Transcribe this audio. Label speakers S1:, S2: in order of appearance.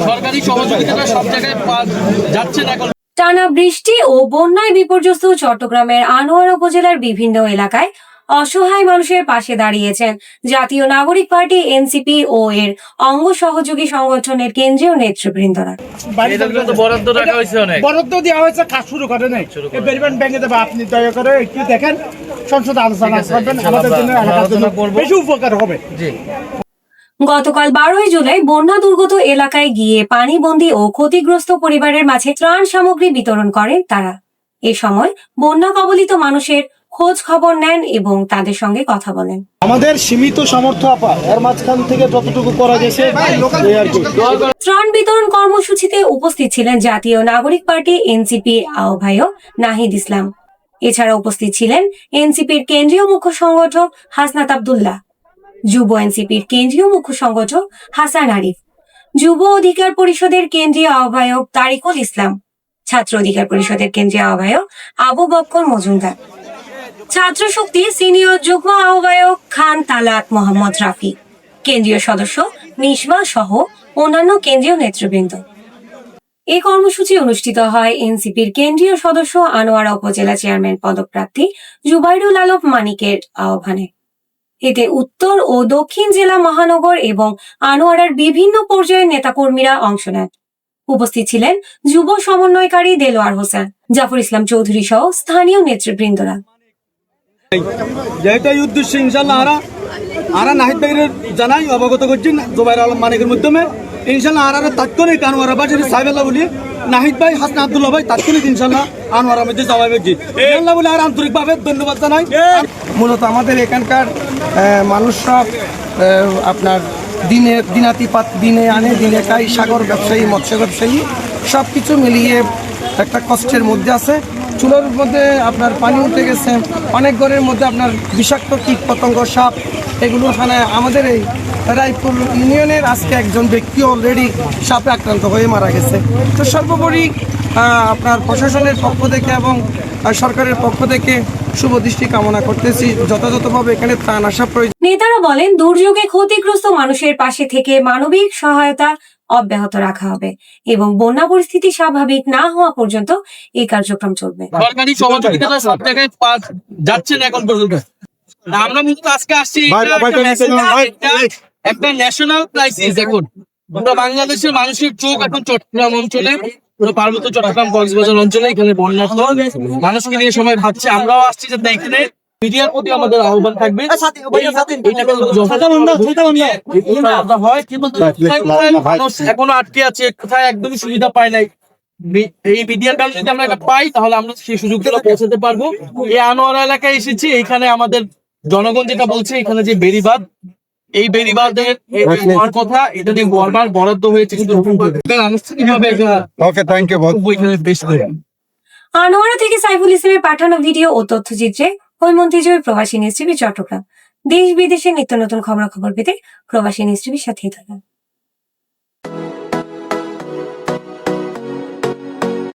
S1: সরকারি সহযোগিতাটা সব জায়গায় যাচ্ছে না এখন।
S2: টানা বৃষ্টি ও বন্যায় বিপর্যস্ত চট্টগ্রামের আনোয়ারা উপজেলার বিভিন্ন এলাকায় অসহায় মানুষের পাশে দাঁড়িয়েছেন জাতীয় নাগরিক পার্টি এনসিপি ও এর অঙ্গ সহযোগী সংগঠনের কেন্দ্রীয় নেতৃবৃন্দরা।
S1: বরাদ্দ রাখা হয়েছে, অনেক
S3: বরাদ্দ দেওয়া হয়েছে, কাজ শুরু করে নাই। বেরিবান ব্যাংকে দেবে, আপনি দয়া করে একটু দেখেন, সংসদে আলোচনা করবেন, আমাদের জন্য এলাকার জন্য বেশি উপকার হবে।
S2: গতকাল 12ই জুলাই বন্যা দুর্গত এলাকায় গিয়ে পানিবন্দী ও ক্ষতিগ্রস্ত পরিবারের মাঝে ত্রাণ সামগ্রী বিতরণ করেন তারা। এ সময় বন্যা কবলিত মানুষের খোঁজ খবর নেন এবং তাদের সঙ্গে কথা বলেন।
S3: আমাদের সীমিত সামর্থ্য এর মাঝখান থেকে যতটুকু করা গেছে।
S2: ত্রাণ বিতরণ কর্মসূচিতে উপস্থিত ছিলেন জাতীয় নাগরিক পার্টি এনসিপির আহ্বায়ক নাহিদ ইসলাম। এছাড়া উপস্থিত ছিলেন এনসিপির কেন্দ্রীয় মুখ্য সংগঠক হাসনাত আব্দুল্লাহ, যুব এনসিপির কেন্দ্রীয় মুখ্য সংগঠক হাসান আরিফ, যুব অধিকার পরিষদের কেন্দ্রীয় আহ্বায়ক তারিকুল ইসলাম, ছাত্র অধিকার পরিষদের কেন্দ্রীয় আহ্বায়ক আবু বক্কর মজুমদার, ছাত্র শক্তি সিনিয়র যুগ্ম আহ্বায়ক খান তালাত মোহাম্মদ রাফি, কেন্দ্রীয় সদস্য মিশবা সহ অন্যান্য কেন্দ্রীয় নেতৃবৃন্দ। এই কর্মসূচি অনুষ্ঠিত হয় এনসিপির কেন্দ্রীয় সদস্য আনোয়ারা উপজেলা চেয়ারম্যান পদপ্রার্থী জুবাইরুল আলম মানিকের আহ্বানে। এতে উত্তর ও দক্ষিণ জেলা মহানগর এবং আনোয়ারার বিভিন্ন পর্যায়ের নেতাকর্মীরা অংশ নেন। উপস্থিত ছিলেন যুব সমন্বয়কারী দেলোয়ার হোসেন, জাফর ইসলাম চৌধুরী সহ স্থানীয় নেতৃবৃন্দরা।
S3: যেহেতু এই উদ্দেশ্যে ইনশাল্লাহ আরা নাহিদ ভাইয়ের জানাই অবগত করছি জুবাইর আলম মানিকের মাধ্যমে। ইনশাল্লাহ আরা তাৎক্ষণিক আনোয়ারা বাজার সাহেবাল্লাহ বলি নাহিদ ভাই হাসনা আব্দুল্লাহ ভাই তাৎক্ষণিক ইনশাল্লাহ আনোয়ারা মধ্যে জবাই বেজি ইনশাল্লাহ বলে আর আন্তরিকভাবে ধন্যবাদ জানাই।
S4: মূলত আমাদের এখানকার মানুষরা আপনার দিনাতিপাত দিনে আনে দিনে খাই, সাগর ব্যবসায়ী, মৎস্য ব্যবসায়ী সব কিছু মিলিয়ে একটা কষ্টের মধ্যে আছে। চুলোর মধ্যে আপনার পানি উঠে গেছে, অনেক ঘরের মধ্যে আপনার বিষাক্ত কীট পতঙ্গ, সাপ এগুলো খানায় আমাদের এই রায়পুর ইউনিয়নের আজকে একজন ব্যক্তি অলরেডি সাপে আক্রান্ত হয়ে মারা গেছে। তো সর্বোপরি আপনার প্রশাসনের পক্ষ থেকে এবং সরকারের পক্ষ থেকে শুভ দৃষ্টি কামনা করতেছি, যথাযথভাবে এখানে ত্রাণ আসা প্রয়োজন।
S2: নেতারা বলেন, দুর্যোগে ক্ষতিগ্রস্ত মানুষের পাশে থেকে মানবিক সহায়তা অব্যাহত রাখা হবে এবং বন্যা পরিস্থিতি স্বাভাবিক না হওয়া পর্যন্ত এই কার্যক্রম চলবে।
S1: সরকারি সহযোগিতাটা সব জায়গায় যাচ্ছে না এখন পর্যন্ত। আমরা মূলত আজকে আসছি একটা ন্যাশনাল ক্রাইসিস। এখন আমরা বাংলাদেশের মানুষের চোখ এখন চট্টগ্রাম অঞ্চলে, পার্বত্য চট্টগ্রাম কক্সবাজার অঞ্চলে এখানে বন্যা মানুষকে নিয়ে সময় ভাবছে। আমরাও আসছি যাতে এখানে মিডিয়ার প্রতি আমাদের আহ্বান থাকবে এখনো আটকে আছে, কোথায় একদমই সুবিধা পায় নাই। এই মিডিয়ার কারণে যদি আমরা এটা পাই তাহলে আমরা সেই সুযোগগুলো পৌঁছাতে পারবো। এই আনোয়ারা এলাকায় এসেছি, এখানে আমাদের জনগণ যেটা বলছে এখানে যে বেড়িবাঁধ, এই বেড়িবাঁধের কথা এটা দিয়ে বারবার বরাদ্দ হয়েছে, কিন্তু আনুষ্ঠানিকভাবে
S2: আনোয়ারা থেকে সাইফুল ইসলামের পাঠানো ভিডিও ও তথ্যচিত্রে হৈমন্তী জয়, প্রবাসী নিউজ টিভি, চট্টগ্রাম। দেশ বিদেশের নিত্য নতুন খবরাখবর পেতে প্রবাসী নিউজ টিভির সাথেই থাকুন।